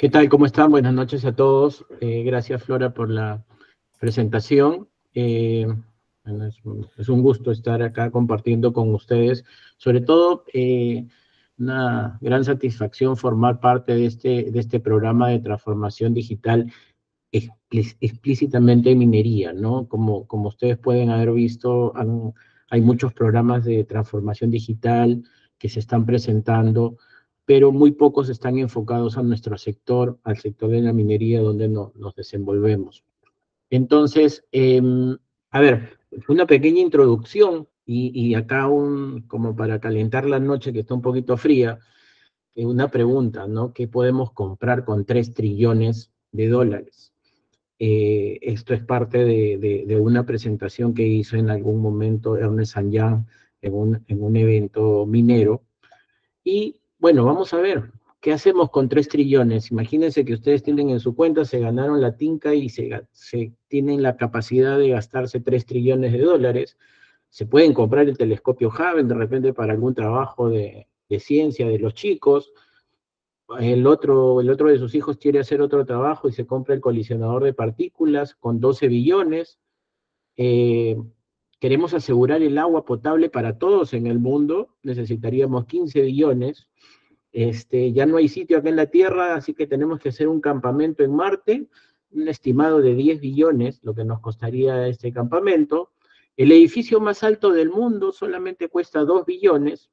¿Qué tal? ¿Cómo están? Buenas noches a todos. Gracias, Flora, por la presentación. Bueno, es un gusto estar acá compartiendo con ustedes. Sobre todo, una gran satisfacción formar parte de este programa de transformación digital explícitamente en minería, ¿no? Como ustedes pueden haber visto, hay muchos programas de transformación digital que se están presentando, pero muy pocos están enfocados a nuestro sector, al sector de la minería donde nos desenvolvemos. Entonces, a ver, una pequeña introducción y acá como para calentar la noche que está un poquito fría, una pregunta, ¿no? ¿Qué podemos comprar con 3 trillones de dólares? Esto es parte de una presentación que hizo en algún momento Ernest Young en un evento minero. Y bueno, vamos a ver, ¿qué hacemos con 3 trillones? Imagínense que ustedes tienen en su cuenta, se ganaron la tinca y se tienen la capacidad de gastarse 3 trillones de dólares. Se pueden comprar el telescopio Hubble de repente para algún trabajo de ciencia de los chicos. El otro de sus hijos quiere hacer otro trabajo y se compra el colisionador de partículas con 12 billones. Eh, Queremos asegurar el agua potable para todos en el mundo, necesitaríamos 15 billones. Ya no hay sitio acá en la Tierra, así que tenemos que hacer un campamento en Marte, un estimado de 10 billones, lo que nos costaría este campamento. El edificio más alto del mundo solamente cuesta 2 billones.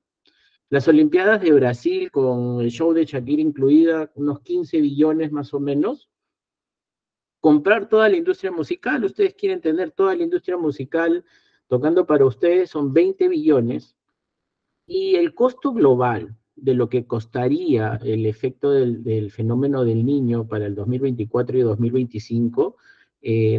Las Olimpiadas de Brasil, con el show de Shakira incluida, unos 15 billones más o menos. Comprar toda la industria musical, ustedes quieren tener toda la industria musical tocando para ustedes, son 20 billones. Y el costo global de lo que costaría el efecto del fenómeno del Niño para el 2024 y 2025,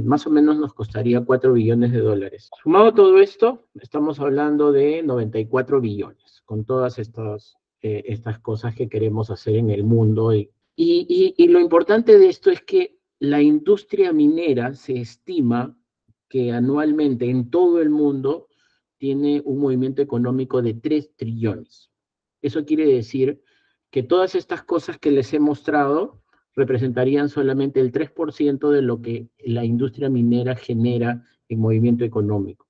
más o menos nos costaría 4 billones de dólares. Sumado todo esto, estamos hablando de 94 billones, con todas estas cosas que queremos hacer en el mundo. Y lo importante de esto es que la industria minera se estima que anualmente en todo el mundo tiene un movimiento económico de 3 trillones. Eso quiere decir que todas estas cosas que les he mostrado representarían solamente el 3% de lo que la industria minera genera en movimiento económico.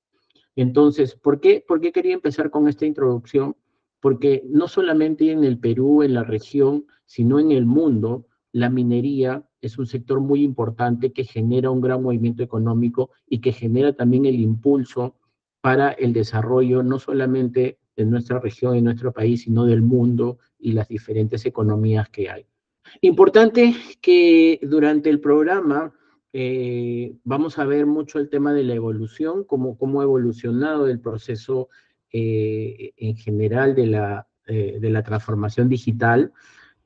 Entonces, ¿por qué quería empezar con esta introducción? Porque no solamente en el Perú, en la región, sino en el mundo, la minería es un sector muy importante que genera un gran movimiento económico y que genera también el impulso para el desarrollo no solamente de nuestra región y nuestro país, sino del mundo y las diferentes economías que hay. Importante que durante el programa vamos a ver mucho el tema de la evolución, cómo ha evolucionado el proceso en general de la transformación digital.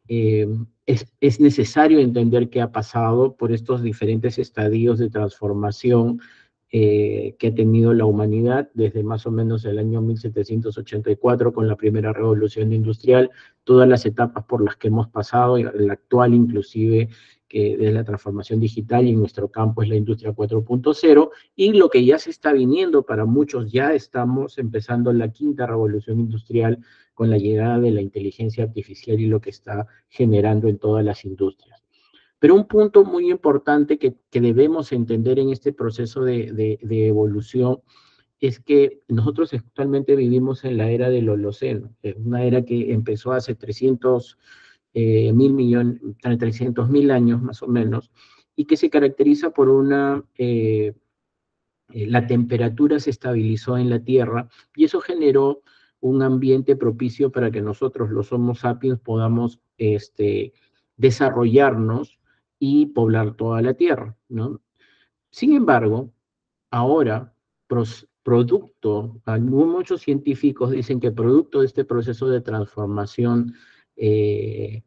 Eh, es necesario entender qué ha pasado por estos diferentes estadios de transformación que ha tenido la humanidad desde más o menos el año 1784 con la primera revolución industrial, todas las etapas por las que hemos pasado, la actual inclusive, que es la transformación digital y en nuestro campo es la industria 4.0, y lo que ya se está viniendo para muchos, ya estamos empezando la quinta revolución industrial con la llegada de la inteligencia artificial y lo que está generando en todas las industrias. Pero un punto muy importante que debemos entender en este proceso de evolución es que nosotros actualmente vivimos en la era del Holoceno, una era que empezó hace 300.000 años más o menos, y que se caracteriza por la temperatura se estabilizó en la Tierra y eso generó un ambiente propicio para que nosotros, los Homo sapiens, podamos desarrollarnos y poblar toda la Tierra, ¿no? Sin embargo, ahora, muchos científicos dicen que producto de este proceso de transformación de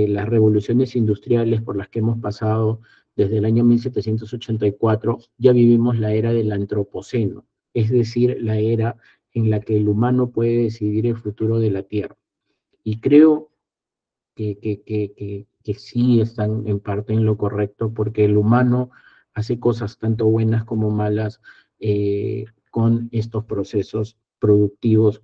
las revoluciones industriales por las que hemos pasado desde el año 1784, ya vivimos la era del antropoceno, es decir, la era en la que el humano puede decidir el futuro de la Tierra. Y creo que sí están en parte en lo correcto, porque el humano hace cosas tanto buenas como malas con estos procesos productivos.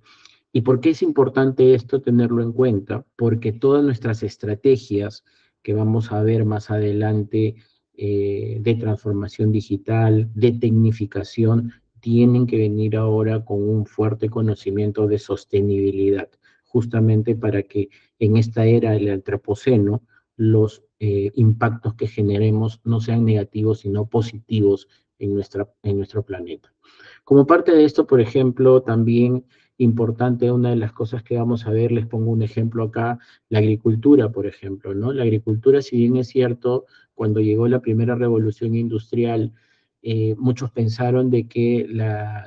¿Y por qué es importante esto tenerlo en cuenta? Porque todas nuestras estrategias que vamos a ver más adelante, de transformación digital, de tecnificación, tienen que venir ahora con un fuerte conocimiento de sostenibilidad, justamente para que en esta era del antropoceno los impactos que generemos no sean negativos, sino positivos en nuestro planeta. Como parte de esto, por ejemplo, también importante, una de las cosas que vamos a ver, les pongo un ejemplo acá, la agricultura, por ejemplo, ¿no? La agricultura, si bien es cierto, cuando llegó la primera revolución industrial, muchos pensaron de que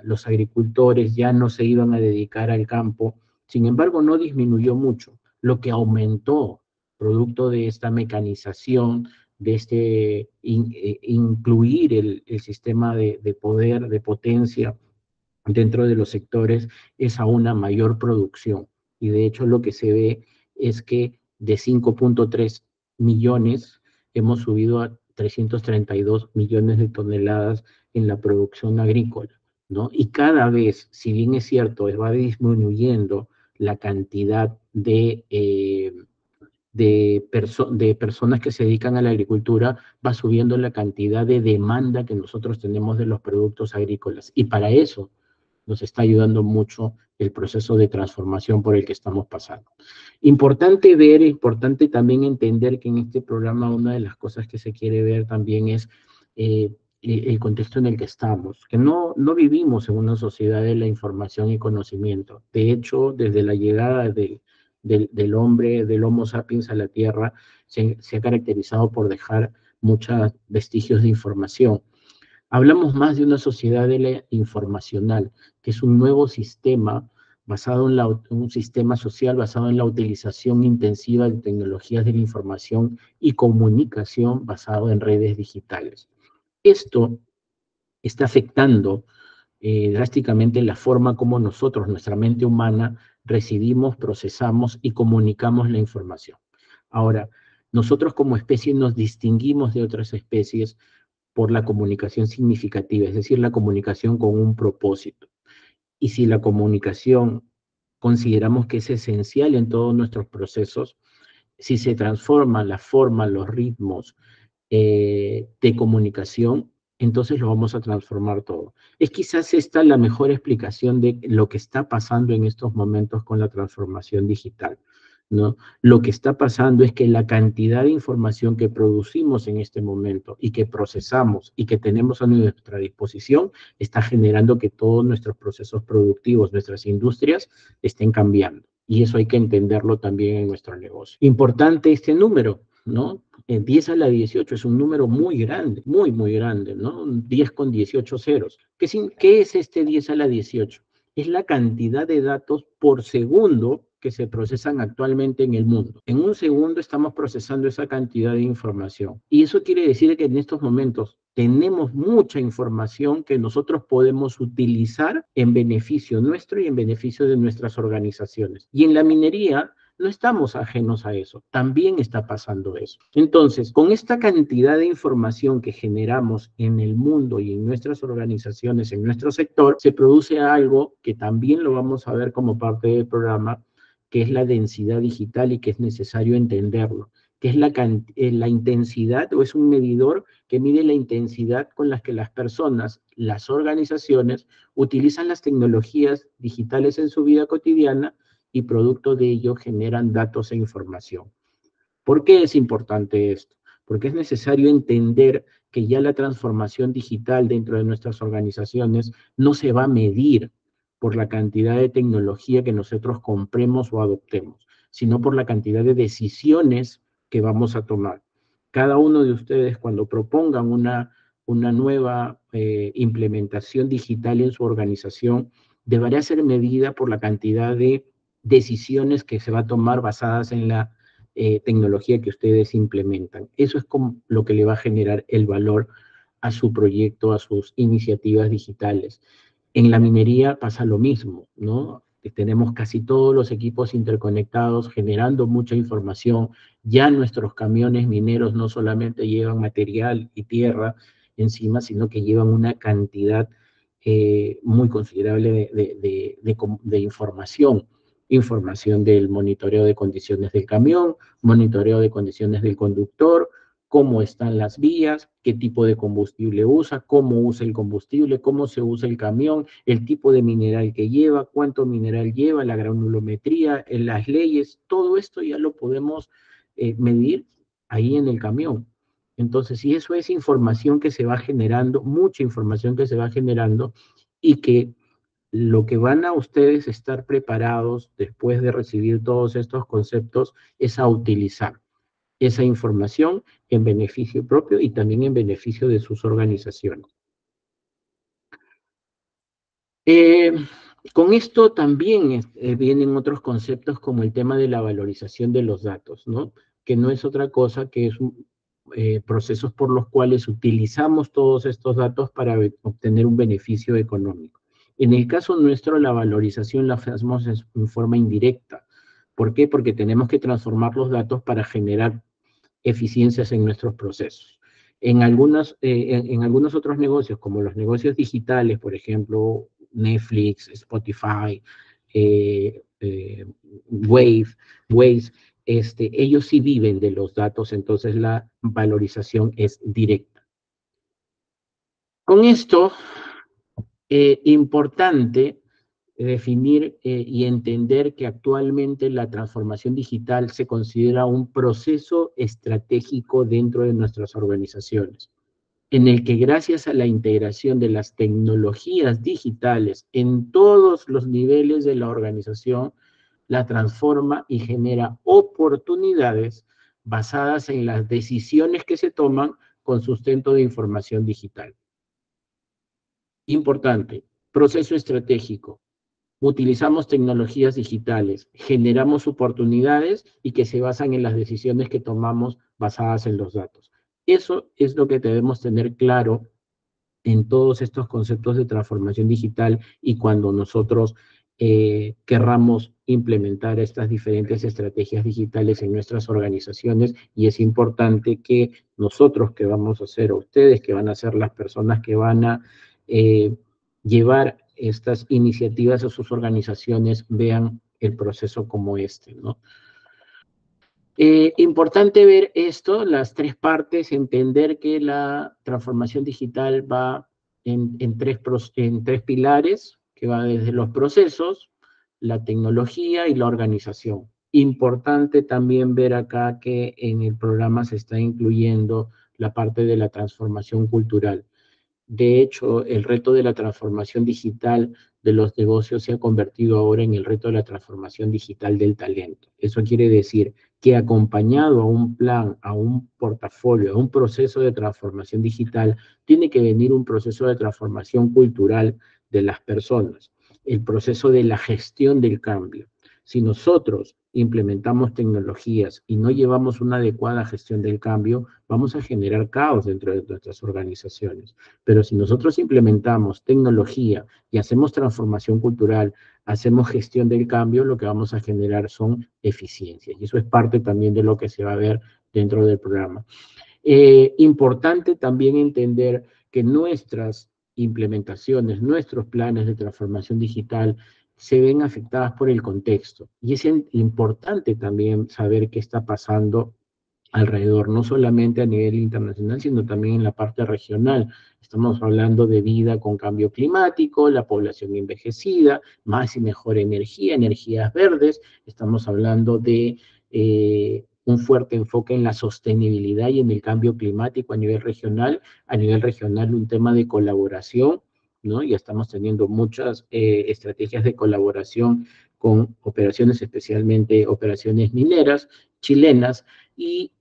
los agricultores ya no se iban a dedicar al campo, sin embargo, no disminuyó mucho. Lo que aumentó, producto de esta mecanización, de incluir el sistema de poder, de potencia dentro de los sectores, es a una mayor producción. Y de hecho lo que se ve es que de 5.3 millones hemos subido a 332 millones de toneladas en la producción agrícola, ¿no? Y cada vez, si bien es cierto, va disminuyendo la cantidad de personas que se dedican a la agricultura, va subiendo la cantidad de demanda que nosotros tenemos de los productos agrícolas. Y para eso nos está ayudando mucho el proceso de transformación por el que estamos pasando. Importante ver, importante también entender que en este programa una de las cosas que se quiere ver también es el contexto en el que estamos, que no vivimos en una sociedad de la información y conocimiento. De hecho, desde la llegada del hombre, del Homo sapiens a la Tierra, se ha caracterizado por dejar muchos vestigios de información. Hablamos más de una sociedad de la informacional, que es un nuevo sistema basado en un sistema social basado en la utilización intensiva de tecnologías de la información y comunicación basado en redes digitales. Esto está afectando drásticamente la forma como nosotros, nuestra mente humana, recibimos, procesamos y comunicamos la información. Ahora, nosotros como especie nos distinguimos de otras especies por la comunicación significativa, es decir, la comunicación con un propósito. Y si la comunicación consideramos que es esencial en todos nuestros procesos, si se transforma la forma, los ritmos de comunicación, entonces lo vamos a transformar todo. Es quizás esta la mejor explicación de lo que está pasando en estos momentos con la transformación digital, ¿no? Lo que está pasando es que la cantidad de información que producimos en este momento y que procesamos y que tenemos a nuestra disposición está generando que todos nuestros procesos productivos, nuestras industrias, estén cambiando. Y eso hay que entenderlo también en nuestro negocio. Importante este número, ¿no? 10 a la 18 es un número muy grande, muy, muy grande, ¿no? 10 con 18 ceros. ¿Qué es este 10 a la 18? Es la cantidad de datos por segundo que se procesan actualmente en el mundo. En un segundo estamos procesando esa cantidad de información. Y eso quiere decir que en estos momentos tenemos mucha información que nosotros podemos utilizar en beneficio nuestro y en beneficio de nuestras organizaciones. Y en la minería no estamos ajenos a eso, también está pasando eso. Entonces, con esta cantidad de información que generamos en el mundo y en nuestras organizaciones, en nuestro sector, se produce algo que también lo vamos a ver como parte del programa, que es la densidad digital y que es necesario entenderlo, que es la intensidad o es un medidor que mide la intensidad con la que las personas, las organizaciones, utilizan las tecnologías digitales en su vida cotidiana y producto de ello generan datos e información. ¿Por qué es importante esto? Porque es necesario entender que ya la transformación digital dentro de nuestras organizaciones no se va a medir por la cantidad de tecnología que nosotros compremos o adoptemos, sino por la cantidad de decisiones que vamos a tomar. Cada uno de ustedes, cuando propongan una nueva implementación digital en su organización, deberá ser medida por la cantidad de decisiones que se va a tomar basadas en la tecnología que ustedes implementan. Eso es como lo que le va a generar el valor a su proyecto, a sus iniciativas digitales. En la minería pasa lo mismo, ¿no? Tenemos casi todos los equipos interconectados, generando mucha información. Ya nuestros camiones mineros no solamente llevan material y tierra encima, sino que llevan una cantidad muy considerable de información. información del monitoreo de condiciones del camión, monitoreo de condiciones del conductor, cómo están las vías, qué tipo de combustible usa, cómo usa el combustible, cómo se usa el camión, el tipo de mineral que lleva, cuánto mineral lleva, la granulometría, las leyes, todo esto ya lo podemos medir ahí en el camión. Entonces, si eso es información que se va generando, mucha información que se va generando y que lo que van a ustedes estar preparados después de recibir todos estos conceptos es a utilizar esa información en beneficio propio y también en beneficio de sus organizaciones. Eh, con esto también vienen otros conceptos como el tema de la valorización de los datos, ¿no? Que no es otra cosa que es procesos por los cuales utilizamos todos estos datos para obtener un beneficio económico. En el caso nuestro, la valorización la hacemos en forma indirecta. ¿Por qué? Porque tenemos que transformar los datos para generar eficiencias en nuestros procesos. En algunos otros negocios, como los negocios digitales, por ejemplo, Netflix, Spotify, eh, eh, Wave, Waze, ellos sí viven de los datos, entonces la valorización es directa. Con esto, importante definir y entender que actualmente la transformación digital se considera un proceso estratégico dentro de nuestras organizaciones, en el que gracias a la integración de las tecnologías digitales en todos los niveles de la organización, la transforma y genera oportunidades basadas en las decisiones que se toman con sustento de información digital. Importante, proceso estratégico. Utilizamos tecnologías digitales, generamos oportunidades y que se basan en las decisiones que tomamos basadas en los datos. Eso es lo que debemos tener claro en todos estos conceptos de transformación digital y cuando nosotros querramos implementar estas diferentes estrategias digitales en nuestras organizaciones, y es importante que nosotros que vamos a ser, ustedes que van a ser las personas que van a eh, llevar estas iniciativas a sus organizaciones, vean el proceso como este, ¿no? Importante ver esto, las tres partes, entender que la transformación digital va en tres pilares, que va desde los procesos, la tecnología y la organización. Importante también ver acá que en el programa se está incluyendo la parte de la transformación cultural. De hecho, el reto de la transformación digital de los negocios se ha convertido ahora en el reto de la transformación digital del talento. Eso quiere decir que acompañado a un plan, a un portafolio, a un proceso de transformación digital, tiene que venir un proceso de transformación cultural de las personas, el proceso de la gestión del cambio. Si nosotros implementamos tecnologías y no llevamos una adecuada gestión del cambio, vamos a generar caos dentro de nuestras organizaciones. Pero si nosotros implementamos tecnología y hacemos transformación cultural, hacemos gestión del cambio, lo que vamos a generar son eficiencias. Y eso es parte también de lo que se va a ver dentro del programa. Importante también entender que nuestras implementaciones, nuestros planes de transformación digital se ven afectadas por el contexto. Y es importante también saber qué está pasando alrededor, no solamente a nivel internacional, sino también en la parte regional. Estamos hablando de vida con cambio climático, la población envejecida, más y mejor energía, energías verdes. Estamos hablando de un fuerte enfoque en la sostenibilidad y en el cambio climático a nivel regional. A nivel regional, un tema de colaboración, ¿no? Ya estamos teniendo muchas estrategias de colaboración con operaciones, especialmente operaciones mineras chilenas, y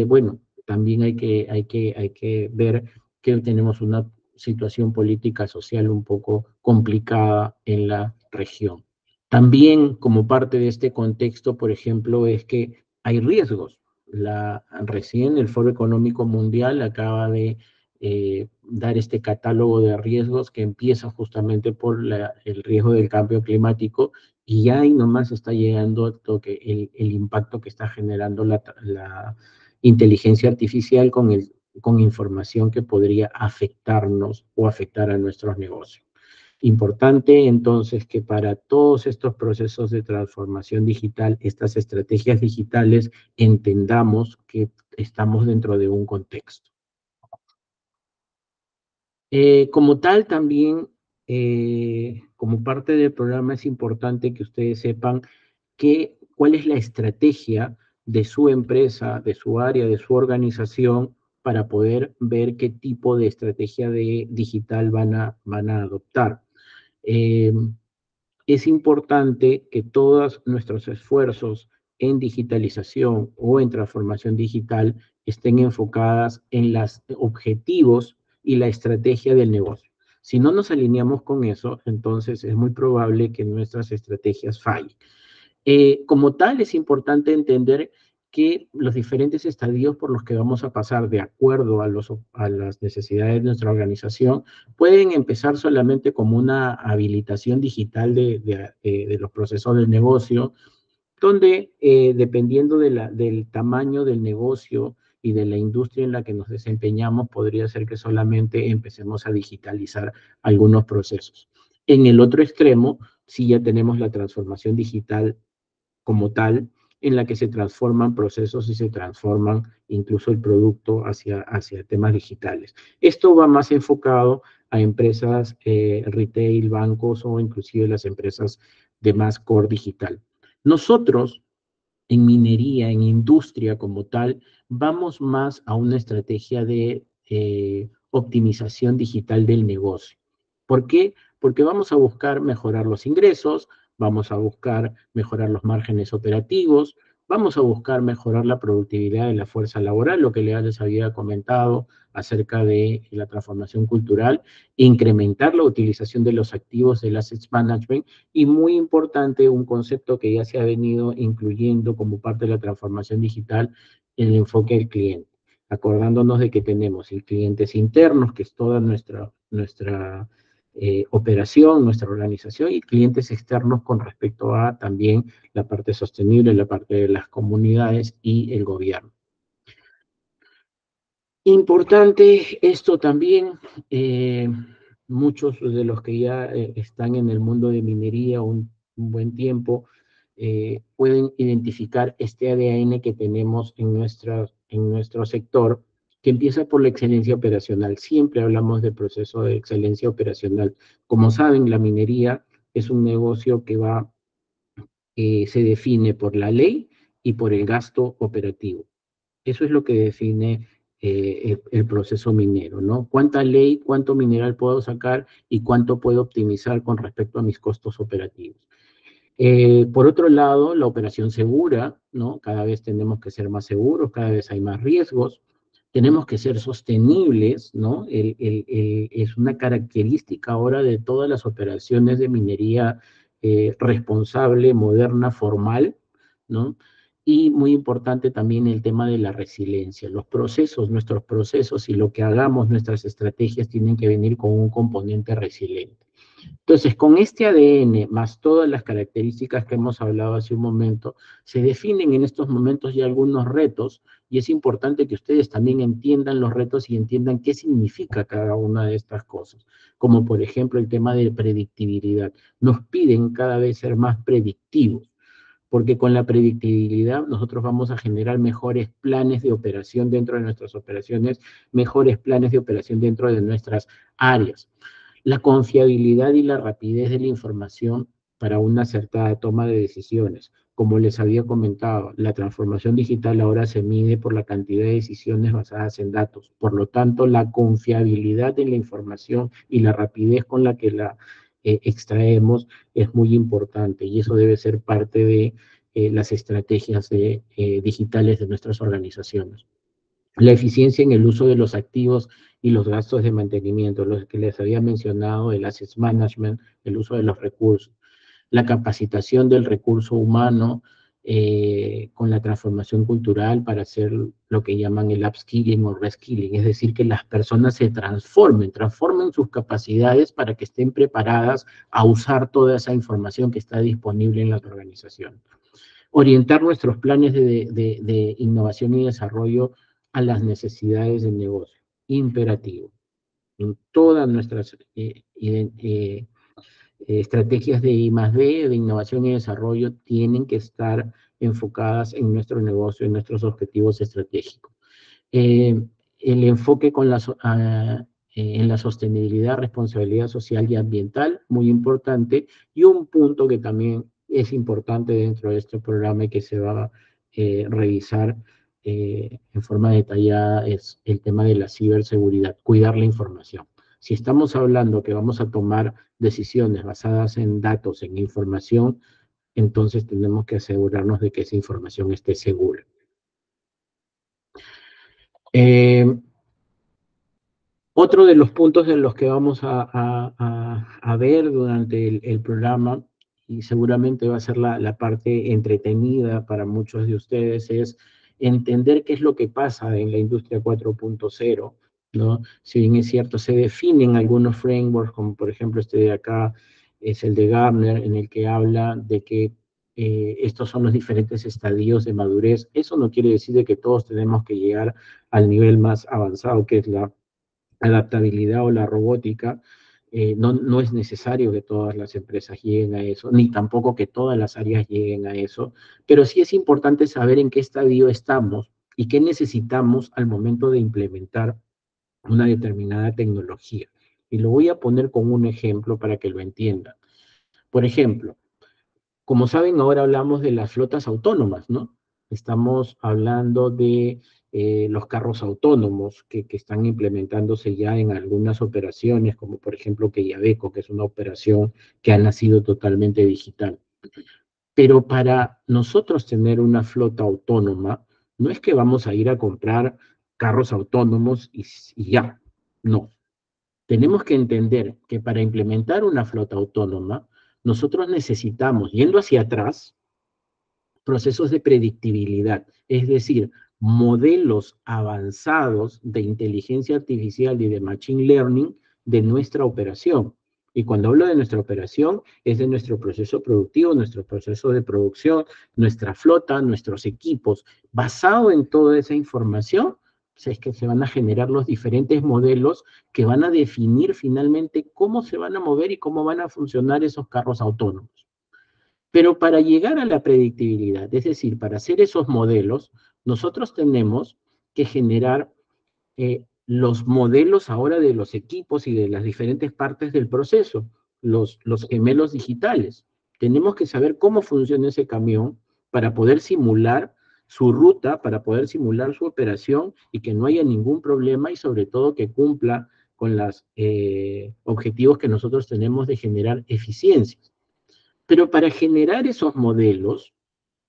bueno, también hay que ver que tenemos una situación política social un poco complicada en la región. También como parte de este contexto, por ejemplo, es que hay riesgos. Recién el Foro Económico Mundial acaba de dar este catálogo de riesgos que empieza justamente por el riesgo del cambio climático, y ya ahí nomás está llegando el impacto que está generando la inteligencia artificial con información que podría afectarnos o afectar a nuestros negocios. Importante entonces que para todos estos procesos de transformación digital, estas estrategias digitales, entendamos que estamos dentro de un contexto. Como tal, también, como parte del programa, es importante que ustedes sepan cuál es la estrategia de su empresa, de su área, de su organización, para poder ver qué tipo de estrategia digital van a adoptar. Eh, es importante que todos nuestros esfuerzos en digitalización o en transformación digital estén enfocadas en los objetivos y la estrategia del negocio. Si no nos alineamos con eso, entonces es muy probable que nuestras estrategias fallen. Como tal, es importante entender que los diferentes estadios por los que vamos a pasar de acuerdo a las necesidades de nuestra organización pueden empezar solamente como una habilitación digital de los procesos del negocio, donde dependiendo del tamaño del negocio y de la industria en la que nos desempeñamos, podría ser que solamente empecemos a digitalizar algunos procesos. En el otro extremo, sí ya tenemos la transformación digital como tal, en la que se transforman procesos y se transforman incluso el producto hacia temas digitales. Esto va más enfocado a empresas retail, bancos o inclusive las empresas de más core digital. Nosotros, en minería, en industria como tal, vamos más a una estrategia de optimización digital del negocio. ¿Por qué? Porque vamos a buscar mejorar los ingresos, vamos a buscar mejorar los márgenes operativos, vamos a buscar mejorar la productividad de la fuerza laboral, lo que les había comentado acerca de la transformación cultural, incrementar la utilización de los activos del Assets Management y muy importante, un concepto que ya se ha venido incluyendo como parte de la transformación digital, el enfoque del cliente, acordándonos de que tenemos clientes internos, que es toda nuestra operación, nuestra organización, y clientes externos con respecto a también la parte sostenible, la parte de las comunidades y el gobierno. Importante esto también, muchos de los que ya están en el mundo de minería un buen tiempo, pueden identificar este ADN que tenemos en nuestro sector, que empieza por la excelencia operacional. Siempre hablamos del proceso de excelencia operacional. Como saben, la minería es un negocio que se define por la ley y por el gasto operativo. Eso es lo que define el proceso minero, ¿no? ¿Cuánta ley, cuánto mineral puedo sacar y cuánto puedo optimizar con respecto a mis costos operativos? Por otro lado, la operación segura, ¿no? Cada vez tenemos que ser más seguros, cada vez hay más riesgos, tenemos que ser sostenibles, ¿no? Es una característica ahora de todas las operaciones de minería responsable, moderna, formal, ¿no? Y muy importante también el tema de la resiliencia. Los procesos, nuestros procesos y lo que hagamos, nuestras estrategias tienen que venir con un componente resiliente. Entonces, con este ADN, más todas las características que hemos hablado hace un momento, se definen en estos momentos ya algunos retos, y es importante que ustedes también entiendan los retos y entiendan qué significa cada una de estas cosas, como por ejemplo el tema de predictibilidad. Nos piden cada vez ser más predictivos, porque con la predictibilidad nosotros vamos a generar mejores planes de operación dentro de nuestras operaciones, mejores planes de operación dentro de nuestras áreas. La confiabilidad y la rapidez de la información para una acertada toma de decisiones. Como les había comentado, la transformación digital ahora se mide por la cantidad de decisiones basadas en datos. Por lo tanto, la confiabilidad de la información y la rapidez con la que la extraemos es muy importante, y eso debe ser parte de las estrategias digitales de nuestras organizaciones. La eficiencia en el uso de los activos y los gastos de mantenimiento, los que les había mencionado, el asset management, el uso de los recursos, la capacitación del recurso humano con la transformación cultural para hacer lo que llaman el upskilling o reskilling, es decir, que las personas se transformen sus capacidades para que estén preparadas a usar toda esa información que está disponible en la organización. Orientar nuestros planes de innovación y desarrollo a las necesidades del negocio. Imperativo. En todas nuestras estrategias de I+D, de innovación y desarrollo, tienen que estar enfocadas en nuestro negocio, en nuestros objetivos estratégicos. El enfoque en la sostenibilidad, responsabilidad social y ambiental, muy importante, y un punto que también es importante dentro de este programa y que se va a revisar en forma detallada es el tema de la ciberseguridad, cuidar la información. Si estamos hablando que vamos a tomar decisiones basadas en datos, en información, entonces tenemos que asegurarnos de que esa información esté segura. Otro de los puntos en los que vamos a ver durante el programa, y seguramente va a ser la parte entretenida para muchos de ustedes, es entender qué es lo que pasa en la industria 4.0, ¿no? Si bien es cierto, se definen algunos frameworks, como por ejemplo este de acá, es el de Gartner, en el que habla de que estos son los diferentes estadios de madurez. Eso no quiere decir de que todos tenemos que llegar al nivel más avanzado, que es la adaptabilidad o la robótica. No es necesario que todas las empresas lleguen a eso, ni tampoco que todas las áreas lleguen a eso, pero sí es importante saber en qué estadio estamos y qué necesitamos al momento de implementar una determinada tecnología. Y lo voy a poner con un ejemplo para que lo entiendan. Por ejemplo, como saben, ahora hablamos de las flotas autónomas, ¿no? Estamos hablando de los carros autónomos que están implementándose ya en algunas operaciones, como por ejemplo Quellaveco, que es una operación que ha nacido totalmente digital. Pero para nosotros tener una flota autónoma, no es que vamos a ir a comprar carros autónomos y ya, no. Tenemos que entender que para implementar una flota autónoma, nosotros necesitamos, yendo hacia atrás, procesos de predictibilidad, es decir, modelos avanzados de inteligencia artificial y de machine learning de nuestra operación. Y cuando hablo de nuestra operación, es de nuestro proceso productivo, nuestro proceso de producción, nuestra flota, nuestros equipos. Basado en toda esa información, pues es que se van a generar los diferentes modelos que van a definir finalmente cómo se van a mover y cómo van a funcionar esos carros autónomos. Pero para llegar a la predictibilidad, es decir, para hacer esos modelos, nosotros tenemos que generar los modelos ahora de los equipos y de las diferentes partes del proceso, los gemelos digitales. Tenemos que saber cómo funciona ese camión para poder simular su ruta, para poder simular su operación y que no haya ningún problema y sobre todo que cumpla con los objetivos que nosotros tenemos de generar eficiencias. Pero para generar esos modelos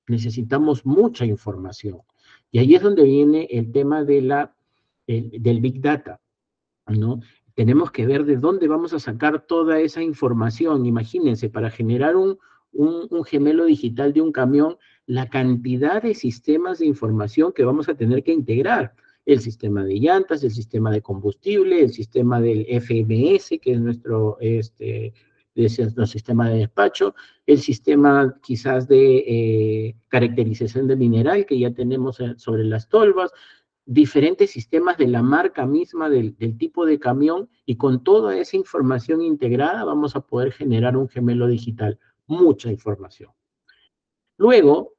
necesitamos mucha información. Y ahí es donde viene el tema del Big Data, ¿no? Tenemos que ver de dónde vamos a sacar toda esa información. Imagínense, para generar un gemelo digital de un camión, la cantidad de sistemas de información que vamos a tener que integrar. El sistema de llantas, el sistema de combustible, el sistema del FMS, que es nuestro sistema de despacho, el sistema quizás de caracterización de mineral que ya tenemos sobre las tolvas, diferentes sistemas de la marca misma del tipo de camión, y con toda esa información integrada vamos a poder generar un gemelo digital. Mucha información. Luego,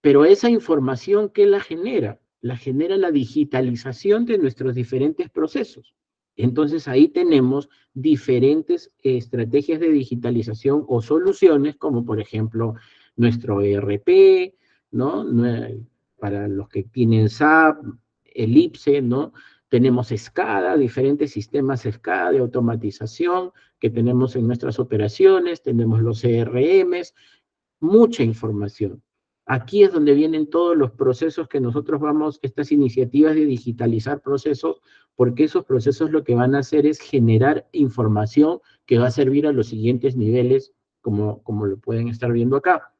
pero esa información, ¿qué la genera? La genera la digitalización de nuestros diferentes procesos. Entonces ahí tenemos diferentes estrategias de digitalización o soluciones, como por ejemplo nuestro ERP, ¿no? Para los que tienen SAP, Elipse, ¿no? Tenemos SCADA, diferentes sistemas SCADA de automatización que tenemos en nuestras operaciones, tenemos los CRMs, mucha información. Aquí es donde vienen todos los procesos que nosotros vamos, estas iniciativas de digitalizar procesos, porque esos procesos lo que van a hacer es generar información que va a servir a los siguientes niveles, como lo pueden estar viendo acá.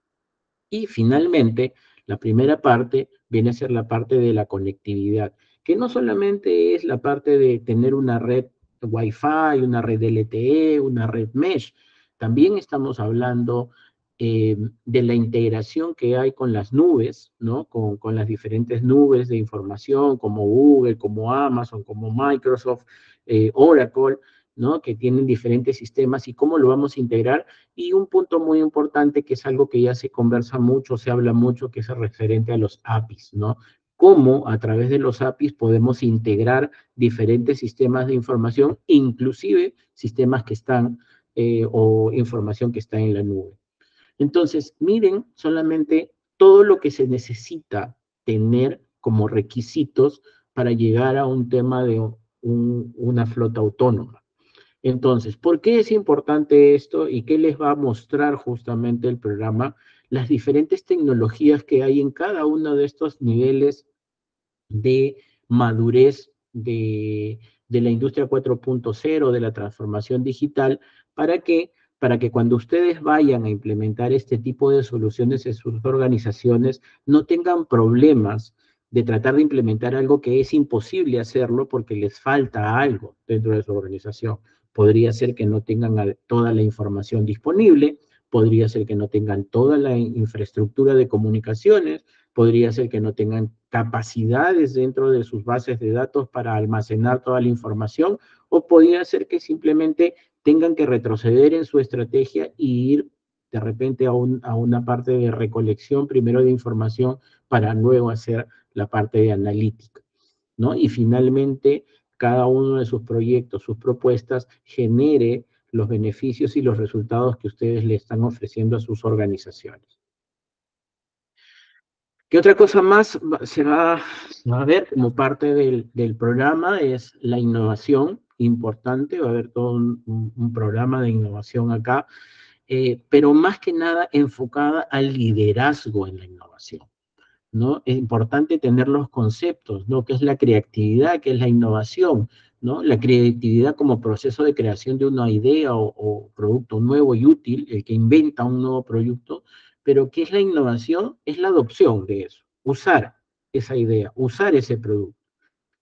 Y finalmente, la primera parte viene a ser la parte de la conectividad, que no solamente es la parte de tener una red Wi-Fi, una red LTE, una red Mesh, también estamos hablando de la integración que hay con las nubes, ¿no? Con las diferentes nubes de información, como Google, como Amazon, como Microsoft, Oracle, ¿no? Que tienen diferentes sistemas y cómo lo vamos a integrar. Y un punto muy importante, que es algo que ya se conversa mucho, se habla mucho, que es el referente a los APIs, ¿no? Cómo a través de los APIs podemos integrar diferentes sistemas de información, inclusive sistemas que están o información que está en la nube. Entonces, miren solamente todo lo que se necesita tener como requisitos para llegar a un tema de una flota autónoma. Entonces, ¿por qué es importante esto y qué les va a mostrar justamente el programa? Las diferentes tecnologías que hay en cada uno de estos niveles de madurez de la industria 4.0, de la transformación digital, para que, para que cuando ustedes vayan a implementar este tipo de soluciones en sus organizaciones, no tengan problemas de tratar de implementar algo que es imposible hacerlo porque les falta algo dentro de su organización. Podría ser que no tengan toda la información disponible, podría ser que no tengan toda la infraestructura de comunicaciones, podría ser que no tengan capacidades dentro de sus bases de datos para almacenar toda la información, o podría ser que simplemente tengan que retroceder en su estrategia y ir de repente a una parte de recolección primero de información para luego hacer la parte de analítica, ¿no? Y finalmente, cada uno de sus proyectos, sus propuestas, genere los beneficios y los resultados que ustedes le están ofreciendo a sus organizaciones. ¿Qué otra cosa más se va a ver como parte del programa? Es la innovación importante, va a haber todo un programa de innovación acá, pero más que nada enfocada al liderazgo en la innovación, ¿no? Es importante tener los conceptos, ¿no? ¿Qué es la creatividad? ¿Qué es la innovación? ¿No? La creatividad como proceso de creación de una idea o producto nuevo y útil, el que inventa un nuevo producto, pero ¿qué es la innovación? Es la adopción de eso, usar esa idea, usar ese producto.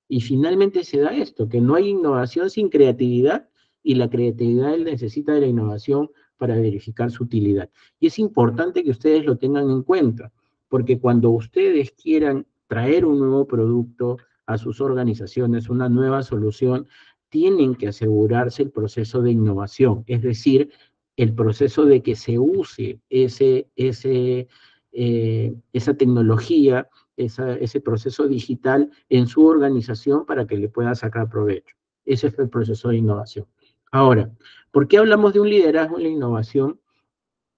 Y finalmente se da esto, que no hay innovación sin creatividad y la creatividad necesita de la innovación para verificar su utilidad. Y es importante que ustedes lo tengan en cuenta, porque cuando ustedes quieran traer un nuevo producto a sus organizaciones, una nueva solución, tienen que asegurarse el proceso de innovación, es decir, el proceso de que se use esa tecnología, ese proceso digital en su organización para que le pueda sacar provecho. Ese es el proceso de innovación. Ahora, ¿por qué hablamos de un liderazgo en la innovación?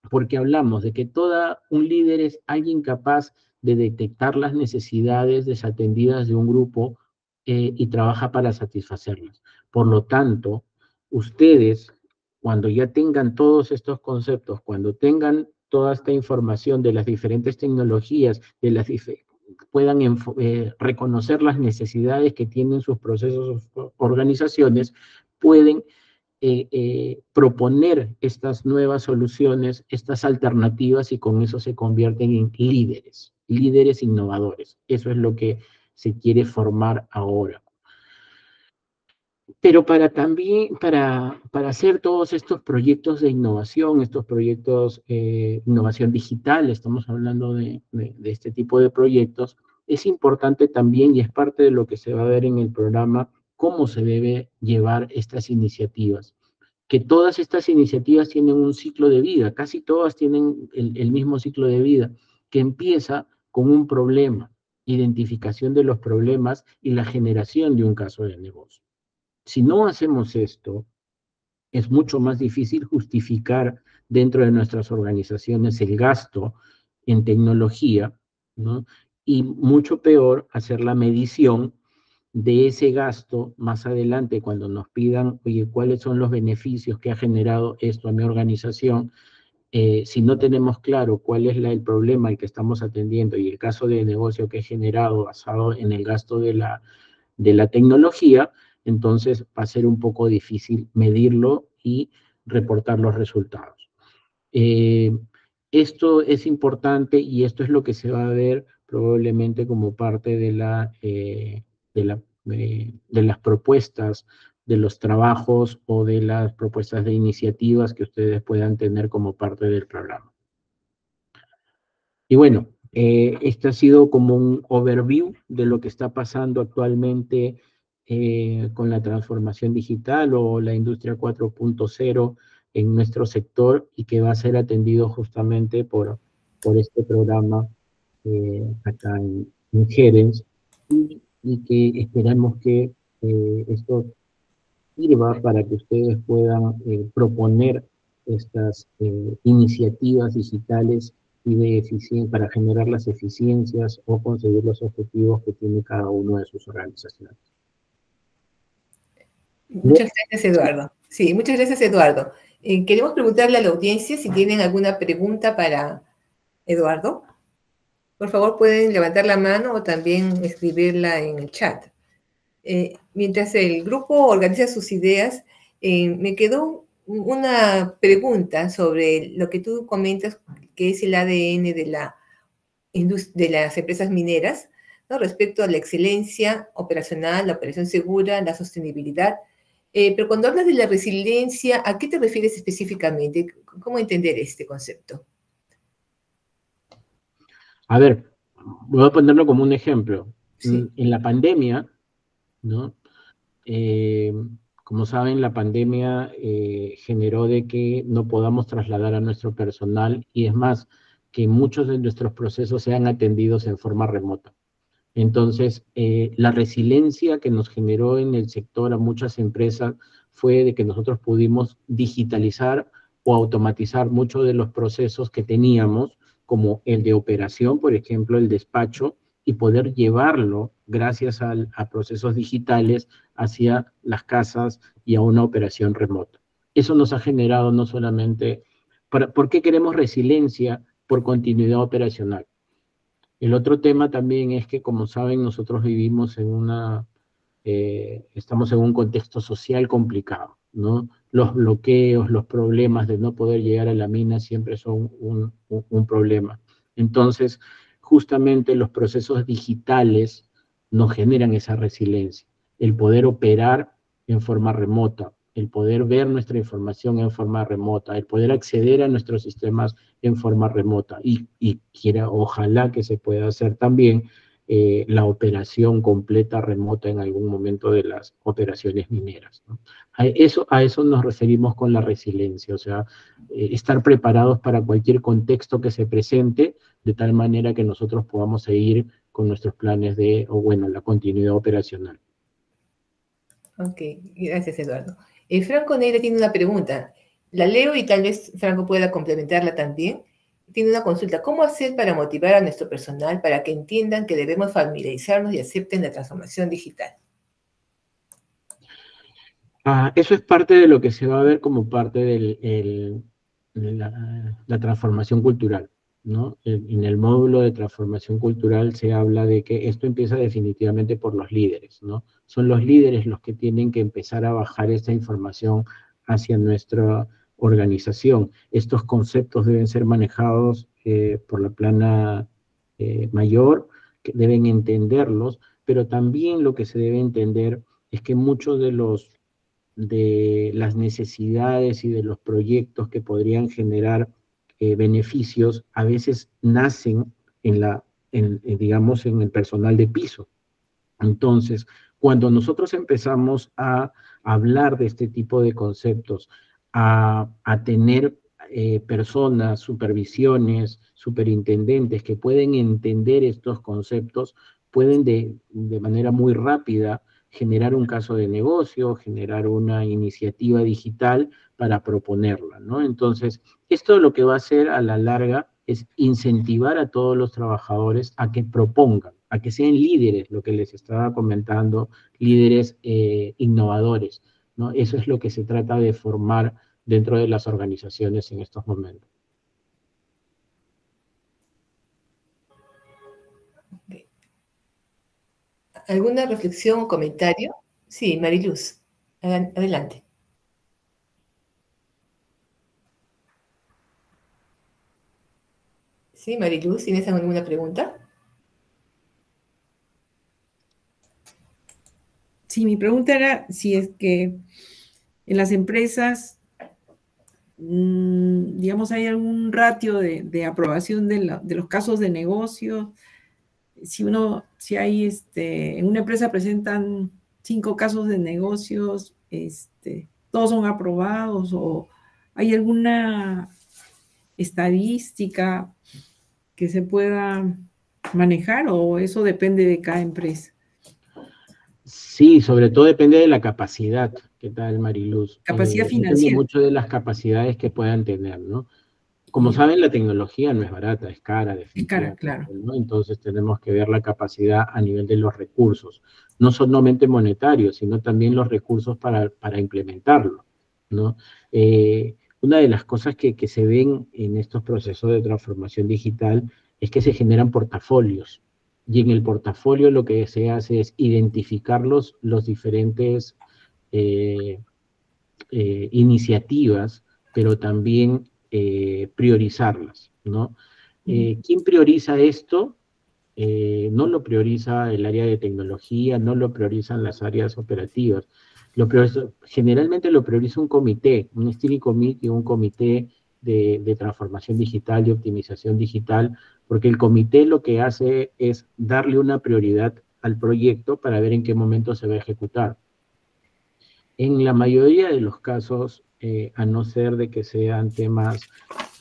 Porque hablamos de que todo un líder es alguien capaz de detectar las necesidades desatendidas de un grupo y trabaja para satisfacerlas. Por lo tanto, ustedes, cuando ya tengan todos estos conceptos, cuando tengan toda esta información de las diferentes tecnologías, puedan reconocer las necesidades que tienen sus procesos o organizaciones, pueden proponer estas nuevas soluciones, estas alternativas, y con eso se convierten en líderes, líderes innovadores. Eso es lo que se quiere formar ahora. Pero para también, para hacer todos estos proyectos de innovación, estos proyectos de innovación digital, estamos hablando de este tipo de proyectos, es importante también, y es parte de lo que se va a ver en el programa, cómo se debe llevar estas iniciativas. Que todas estas iniciativas tienen un ciclo de vida, casi todas tienen el mismo ciclo de vida, que empieza con un problema, identificación de los problemas y la generación de un caso de negocio. Si no hacemos esto, es mucho más difícil justificar dentro de nuestras organizaciones el gasto en tecnología, ¿no? Y mucho peor hacer la medición de ese gasto más adelante cuando nos pidan, oye, ¿cuáles son los beneficios que ha generado esto a mi organización? Si no tenemos claro cuál es el problema al que estamos atendiendo y el caso de negocio que he generado basado en el gasto de la tecnología, entonces va a ser un poco difícil medirlo y reportar los resultados. Eh, Esto es importante y esto es lo que se va a ver probablemente como parte de las propuestas, de los trabajos o de las propuestas de iniciativas que ustedes puedan tener como parte del programa. Y bueno, este ha sido como un overview de lo que está pasando actualmente con la transformación digital o la industria 4.0 en nuestro sector y que va a ser atendido justamente por este programa acá en Jerez y que esperamos que esto sirva para que ustedes puedan proponer estas iniciativas digitales y de para generar las eficiencias o conseguir los objetivos que tiene cada una de sus organizaciones. Muchas gracias, Eduardo. Sí, muchas gracias, Eduardo. Queremos preguntarle a la audiencia si tienen alguna pregunta para Eduardo. Por favor, pueden levantar la mano o también escribirla en el chat. Mientras el grupo organiza sus ideas, me quedó una pregunta sobre lo que tú comentas, que es el ADN de las empresas mineras, ¿no? Respecto a la excelencia operacional, la operación segura, la sostenibilidad. Pero cuando hablas de la resiliencia, ¿a qué te refieres específicamente? ¿Cómo entender este concepto? A ver, voy a ponerlo como un ejemplo. Sí. En la pandemia, ¿no? Como saben, la pandemia generó de que no podamos trasladar a nuestro personal y es más, que muchos de nuestros procesos sean atendidos en forma remota. Entonces, la resiliencia que nos generó en el sector a muchas empresas fue de que nosotros pudimos digitalizar o automatizar muchos de los procesos que teníamos, como el de operación, por ejemplo, el despacho, y poder llevarlo, gracias a procesos digitales, hacia las casas y a una operación remota. Eso nos ha generado no solamente... ¿Por qué queremos resiliencia? Por continuidad operacional. El otro tema también es que, como saben, nosotros vivimos estamos en un contexto social complicado, ¿no? Los bloqueos, los problemas de no poder llegar a la mina siempre son un problema. Entonces, justamente los procesos digitales nos generan esa resiliencia, el poder operar en forma remota, el poder ver nuestra información en forma remota, el poder acceder a nuestros sistemas en forma remota y ojalá que se pueda hacer también la operación completa remota en algún momento de las operaciones mineras, ¿no? A eso nos referimos con la resiliencia, o sea, estar preparados para cualquier contexto que se presente, de tal manera que nosotros podamos seguir con nuestros planes la continuidad operacional. Ok, gracias, Eduardo. Franco Neira tiene una pregunta. La leo y tal vez Franco pueda complementarla también. Tiene una consulta. ¿Cómo hacer para motivar a nuestro personal para que entiendan que debemos familiarizarnos y acepten la transformación digital? Eso es parte de lo que se va a ver como parte de la transformación cultural, ¿no? En el módulo de transformación cultural se habla de que esto empieza definitivamente por los líderes, ¿no? Son los líderes los que tienen que empezar a bajar esta información hacia nuestra organización. Estos conceptos deben ser manejados por la plana mayor, que deben entenderlos, pero también lo que se debe entender es que muchos de las necesidades y de los proyectos que podrían generar beneficios, a veces nacen digamos, en el personal de piso. Entonces, cuando nosotros empezamos a hablar de este tipo de conceptos, a tener personas, supervisiones, superintendentes que pueden entender estos conceptos, pueden de manera muy rápida generar un caso de negocio, generar una iniciativa digital para proponerla, ¿no? Entonces, esto lo que va a hacer a la larga es incentivar a todos los trabajadores a que propongan, a que sean líderes, lo que les estaba comentando, líderes innovadores, ¿no? Eso es lo que se trata de formar dentro de las organizaciones en estos momentos. ¿Alguna reflexión o comentario? Sí, Mariluz, adelante. Sí, Mariluz, ¿tienes alguna pregunta? Sí, mi pregunta era si es que en las empresas, digamos, hay algún ratio de aprobación de los casos de negocio. Si hay, en una empresa presentan 5 casos de negocios, todos son aprobados, o hay alguna estadística que se pueda manejar, o eso depende de cada empresa? Sí, sobre todo depende de la capacidad. ¿Qué tal, Mariluz? Capacidad Depende financiera. mucho de las capacidades que puedan tener, ¿no? Como Bien. saben, la tecnología no es barata, es cara, Es cara, definitivamente, claro. ¿no? Entonces tenemos que ver la capacidad a nivel de los recursos, no solamente monetarios, sino también los recursos para implementarlo, ¿no? Una de las cosas que se ven en estos procesos de transformación digital es que se generan portafolios, y en el portafolio lo que se hace es identificar los diferentes eh, iniciativas, pero también priorizarlas, ¿no? ¿Quién prioriza esto? No lo prioriza el área de tecnología, no lo priorizan las áreas operativas. Generalmente lo prioriza un comité, un steering committee, un comité de transformación digital y optimización digital, porque el comité lo que hace es darle una prioridad al proyecto para ver en qué momento se va a ejecutar. En la mayoría de los casos, a no ser de que sean temas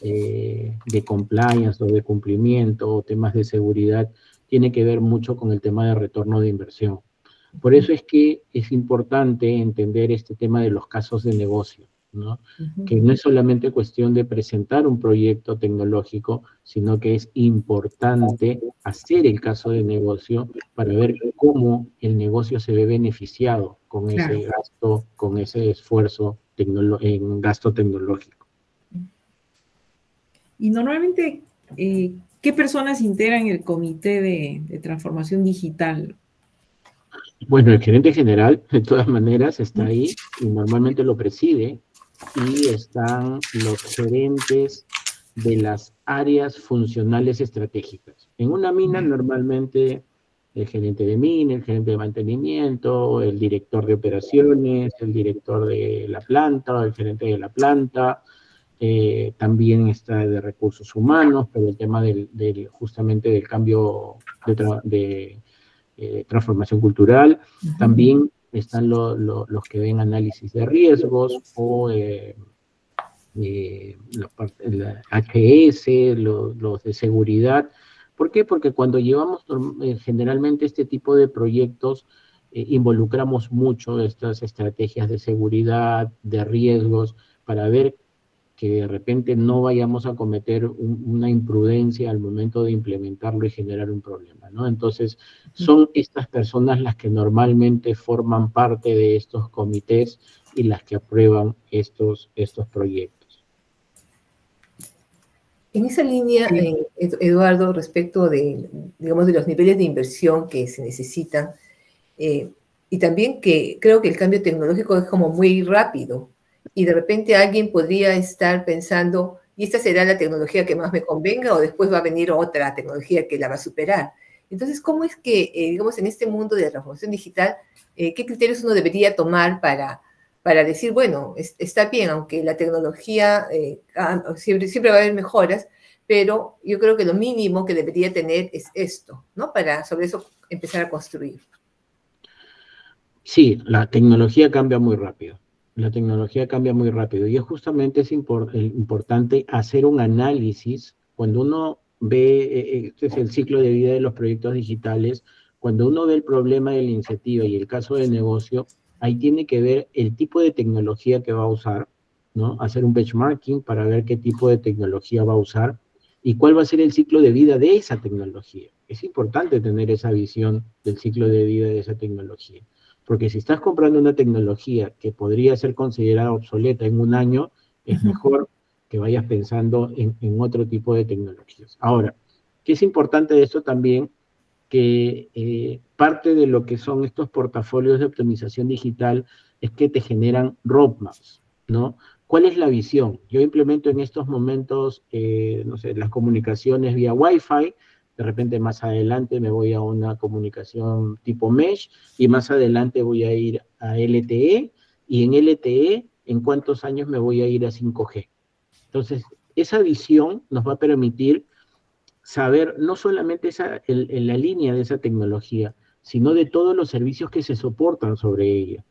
de compliance o de cumplimiento o temas de seguridad, tiene que ver mucho con el tema de retorno de inversión. Por eso es que es importante entender este tema de los casos de negocio, ¿no? Que no es solamente cuestión de presentar un proyecto tecnológico, sino que es importante hacer el caso de negocio para ver cómo el negocio se ve beneficiado con Claro. ese gasto, con ese esfuerzo en gasto tecnológico. Y normalmente, ¿qué personas integran el comité de transformación digital? Bueno, el gerente general, de todas maneras, está ahí y normalmente lo preside, y están los gerentes de las áreas funcionales estratégicas. En una mina normalmente el gerente de mina, el gerente de mantenimiento, el director de operaciones, el director de la planta, el gerente de la planta, también está de recursos humanos, pero el tema justamente del cambio de transformación cultural. También están los que ven análisis de riesgos o la HS, los de seguridad. ¿Por qué? Porque cuando llevamos generalmente este tipo de proyectos, involucramos mucho estas estrategias de seguridad, de riesgos, para ver que de repente no vayamos a cometer una imprudencia al momento de implementarlo y generar un problema, ¿no? Entonces, son estas personas las que normalmente forman parte de estos comités y las que aprueban estos proyectos. En esa línea, Eduardo, respecto de, digamos, de los niveles de inversión que se necesitan, y también que creo que el cambio tecnológico es como muy rápido, y de repente alguien podría estar pensando, ¿y esta será la tecnología que más me convenga o después va a venir otra tecnología que la va a superar? Entonces, ¿cómo es que, digamos, en este mundo de la transformación digital, qué criterios uno debería tomar para decir, bueno, está bien, aunque la tecnología siempre va a haber mejoras, pero yo creo que lo mínimo que debería tener es esto, ¿no? Para sobre eso empezar a construir. Sí, la tecnología cambia muy rápido. La tecnología cambia muy rápido y justamente es importante hacer un análisis. Cuando uno ve, este es el ciclo de vida de los proyectos digitales, cuando uno ve el problema de la iniciativa y el caso de negocio, ahí tiene que ver el tipo de tecnología que va a usar, ¿no? Hacer un benchmarking para ver qué tipo de tecnología va a usar y cuál va a ser el ciclo de vida de esa tecnología. Es importante tener esa visión del ciclo de vida de esa tecnología. Porque si estás comprando una tecnología que podría ser considerada obsoleta en un año, es mejor que vayas pensando en otro tipo de tecnologías. Ahora, ¿qué es importante de esto también? Que parte de lo que son estos portafolios de optimización digital es que te generan roadmaps, ¿no? ¿Cuál es la visión? Yo implemento en estos momentos, no sé, las comunicaciones vía Wi-Fi. De repente más adelante me voy a una comunicación tipo Mesh y más adelante voy a ir a LTE, y en LTE, ¿en cuántos años me voy a ir a 5G? Entonces, esa visión nos va a permitir saber no solamente la línea de esa tecnología, sino de todos los servicios que se soportan sobre ella.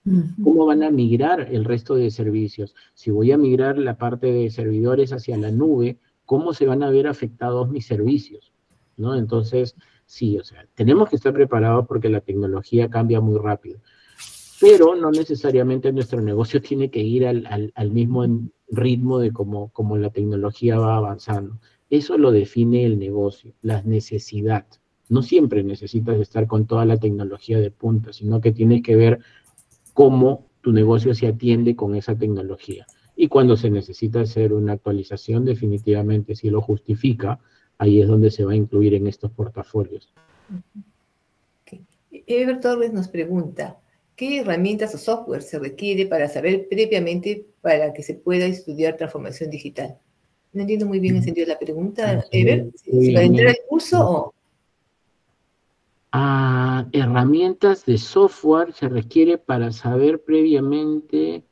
Ujú. ¿Cómo van a migrar el resto de servicios? Si voy a migrar la parte de servidores hacia la nube, ¿cómo se van a ver afectados mis servicios? ¿No? Entonces, sí, o sea, tenemos que estar preparados porque la tecnología cambia muy rápido. Pero no necesariamente nuestro negocio tiene que ir al mismo ritmo de como la tecnología va avanzando. Eso lo define el negocio, la necesidad. No siempre necesitas estar con toda la tecnología de punta, sino que tienes que ver cómo tu negocio se atiende con esa tecnología. Y cuando se necesita hacer una actualización, definitivamente, si lo justifica, ahí es donde se va a incluir en estos portafolios. Okay. Ever Torres nos pregunta, ¿qué herramientas o software se requiere para saber previamente para que se pueda estudiar transformación digital? No entiendo muy bien el sentido de la pregunta, Ever. ¿Si para entrar al curso o...? Herramientas de software se requiere para saber previamente,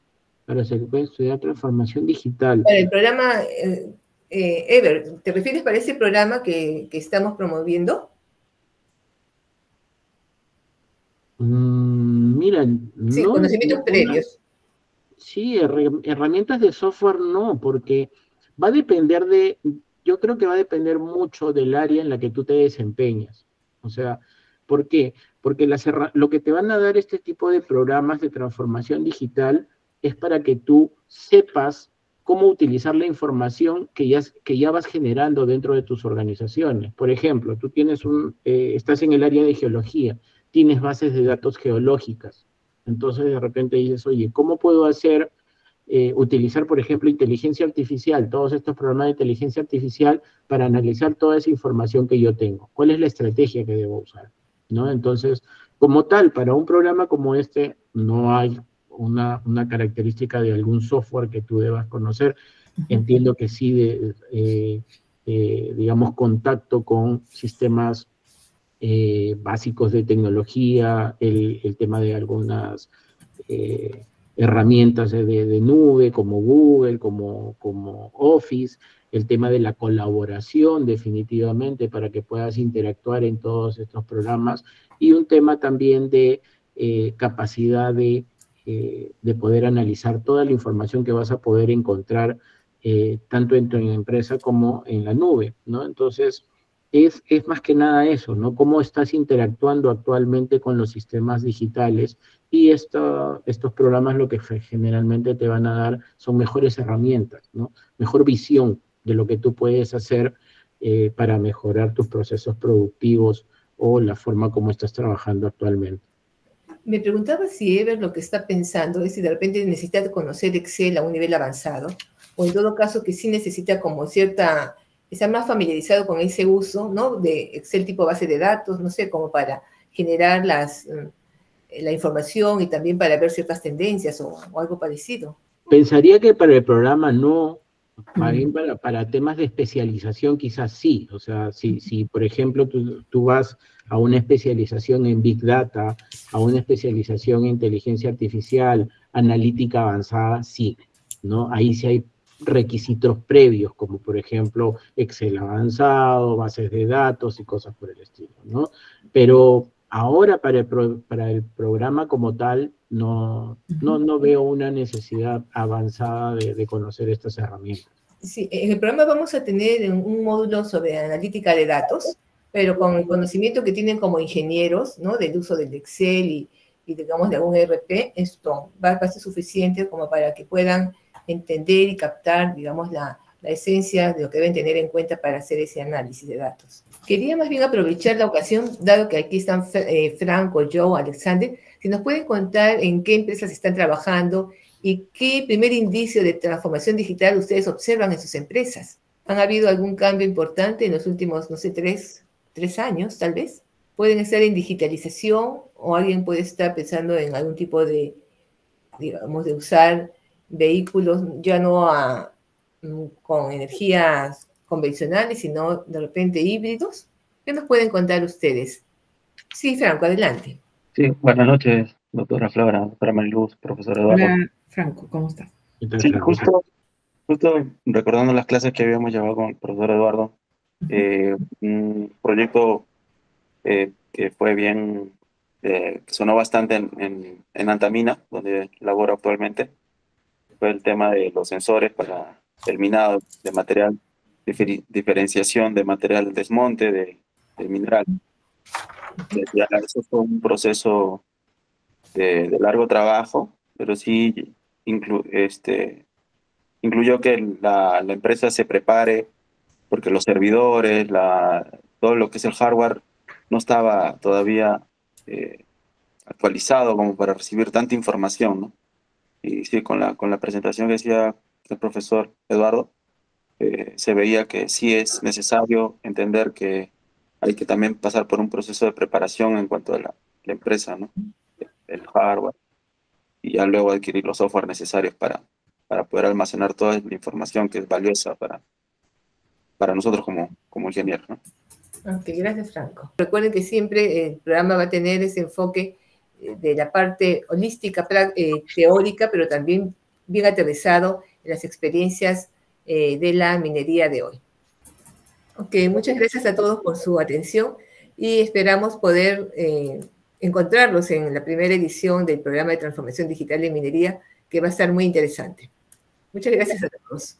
para que se pueda estudiar transformación digital. Para el programa, Ever, ¿te refieres para ese programa que estamos promoviendo? Mira, Sí, no, conocimientos previos. sí, herramientas de software no, porque va a depender yo creo que va a depender mucho del área en la que tú te desempeñas. O sea, ¿por qué? Porque lo que te van a dar este tipo de programas de transformación digital es para que tú sepas cómo utilizar la información que ya vas generando dentro de tus organizaciones. Por ejemplo, tú estás en el área de geología, tienes bases de datos geológicas. Entonces de repente dices, oye, ¿cómo puedo utilizar, por ejemplo, inteligencia artificial, todos estos programas de inteligencia artificial para analizar toda esa información que yo tengo? ¿Cuál es la estrategia que debo usar? ¿No? Entonces, como tal, para un programa como este, no hay una característica de algún software que tú debas conocer. Entiendo que sí, digamos, contacto con sistemas básicos de tecnología, el tema de algunas herramientas de nube como Google, como Office, el tema de la colaboración definitivamente para que puedas interactuar en todos estos programas y un tema también de capacidad de poder analizar toda la información que vas a poder encontrar tanto en tu empresa como en la nube, ¿no? Entonces, es más que nada eso, ¿no? Cómo estás interactuando actualmente con los sistemas digitales y estos programas lo que generalmente te van a dar son mejores herramientas, ¿no? Mejor visión de lo que tú puedes hacer para mejorar tus procesos productivos o la forma como estás trabajando actualmente. Me preguntaba si Ever lo que está pensando es si de repente necesita conocer Excel a un nivel avanzado, o en todo caso que sí necesita como estar más familiarizado con ese uso, ¿no? De Excel tipo base de datos, no sé, como para generar la información y también para ver ciertas tendencias o algo parecido. Pensaría que para el programa no, más bien para temas de especialización quizás sí. O sea, si por ejemplo tú vas a una especialización en Big Data, a una especialización en inteligencia artificial, analítica avanzada, sí, ¿no? Ahí sí hay requisitos previos, como por ejemplo Excel avanzado, bases de datos y cosas por el estilo, ¿no? Pero ahora para el programa como tal, no veo una necesidad avanzada de conocer estas herramientas. Sí, en el programa vamos a tener un módulo sobre analítica de datos, pero con el conocimiento que tienen como ingenieros, ¿no? Del uso del Excel y digamos de algún ERP, esto va a ser suficiente como para que puedan entender y captar, digamos, la esencia de lo que deben tener en cuenta para hacer ese análisis de datos. Quería más bien aprovechar la ocasión, dado que aquí están Franco, Joe, Alexander, si nos pueden contar en qué empresas están trabajando y qué primer indicio de transformación digital ustedes observan en sus empresas. ¿Han habido algún cambio importante en los últimos, no sé, tres años, tal vez? Pueden estar en digitalización o alguien puede estar pensando en algún tipo de, digamos, de usar vehículos ya no con energías convencionales, sino de repente híbridos. ¿Qué nos pueden contar ustedes? Sí, Franco, adelante. Sí, buenas noches, doctora Flora, doctora Mariluz, profesor Eduardo. Hola, Franco, ¿cómo estás? Sí, justo recordando las clases que habíamos llevado con el profesor Eduardo, un proyecto que fue bien, que sonó bastante en Antamina, donde laboro actualmente, fue el tema de los sensores para el minado de material, diferenciación de material desmonte del mineral. Ya eso fue un proceso de largo trabajo, pero sí incluyó que la empresa se prepare, porque los servidores, todo lo que es el hardware, no estaba todavía actualizado como para recibir tanta información, ¿no? Y sí, con la presentación que decía el profesor Eduardo, se veía que sí es necesario entender que hay que también pasar por un proceso de preparación en cuanto a la empresa, ¿no? El hardware, y ya luego adquirir los software necesarios para poder almacenar toda la información que es valiosa para nosotros como ingenieros, ¿no? Ok, gracias, Franco. Recuerden que siempre el programa va a tener ese enfoque de la parte holística, teórica, pero también bien aterrizado en las experiencias de la minería de hoy. Ok, muchas gracias a todos por su atención y esperamos poder encontrarlos en la primera edición del programa de transformación digital de minería, que va a estar muy interesante. Muchas gracias a todos.